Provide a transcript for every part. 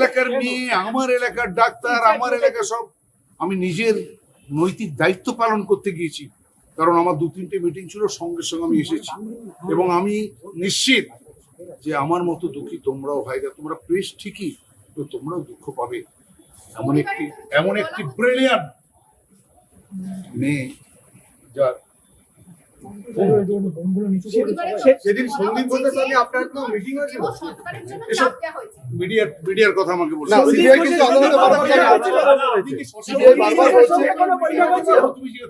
এলাকার মেয়ে, আমার এলাকার ডাক্তার, আমার এলাকা সব, আমি নিজের নৈতিক দায়িত্ব পালন করতে গিয়েছি। কারণ আমার 2-3টে মিটিং ছিল, সঙ্গে সঙ্গে আমি এসেছি। এবং আমি নিশ্চিত যে আমার মতো দুঃখী তোমরাও ভাইরা, তোমরা প্রেস ঠিকই, তো তোমরাও দুঃখ পাবে। এমন একটি ব্রিলিয়ান্ট মেয়ে যার সেদিন সন্দীপ ঘোষের সঙ্গে আপনার কোনো মিটিং হয়েছিল? এসব মিডিয়ার কথা আমাকে বলছো। না, সিবিআই কিন্তু আদালতে কথা বলেছে। সিবিআই বারবার বলছে।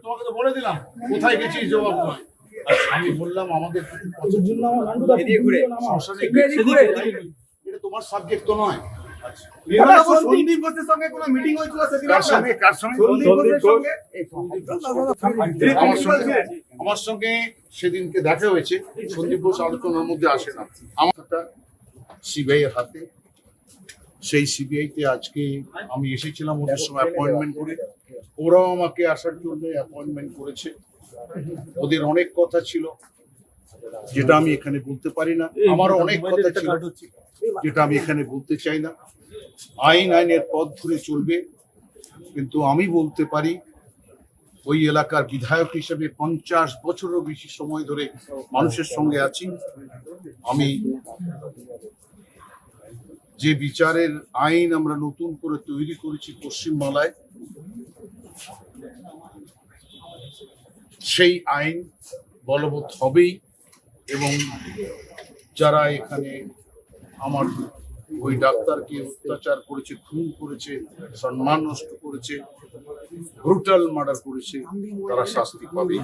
তোমাকে তো বলে দিলাম কোথায় গেছিস, জবাব নয়। আর আমি বললাম আমাদের এটা তোমার সাবজেক্ট তো নয়। সন্দীপ ঘোষের সঙ্গে কোনো মিটিং হয়েছিল সেদিন? কার সঙ্গে? সন্দীপ ঘোষের সঙ্গে? আমার সঙ্গে সেদিনকে দেখা হয়েছে। সন্দীপ ঘোষ আলোচনার মধ্যে আসে না। আমার সিবিআই এর হাতে, সেই সিবিআইতে আজকে আমি এসেছিলাম ওদের সময় অ্যাপয়েন্টমেন্ট করে, ওরাও আমাকে আসার জন্য অ্যাপয়েন্টমেন্ট করেছে। ওদের অনেক কথা ছিল যেটা আমি এখানে বলতে পারি না, আমারও অনেক কথা ছিল যেটা আমি এখানে বলতে চাই না। আইনের পথ ধরে চলবে, কিন্তু আমি বলতে পারি ওই এলাকার বিধায়ক হিসেবে 50 বছরেরও বেশি সময় ধরে মানুষের সঙ্গে আছি। আমি যে বিচারের আইন আমরা নতুন করে তৈরি করেছি পশ্চিমবাংলায়, সেই আইন বলবৎ হবেই। এবং যারা এখানে আমার ওই ডাক্তারকে অত্যাচার করেছে, খুন করেছে, সম্মান নষ্ট করেছে, ব্রুটাল মার্ডার করেছে, তারা শাস্তি পাবে।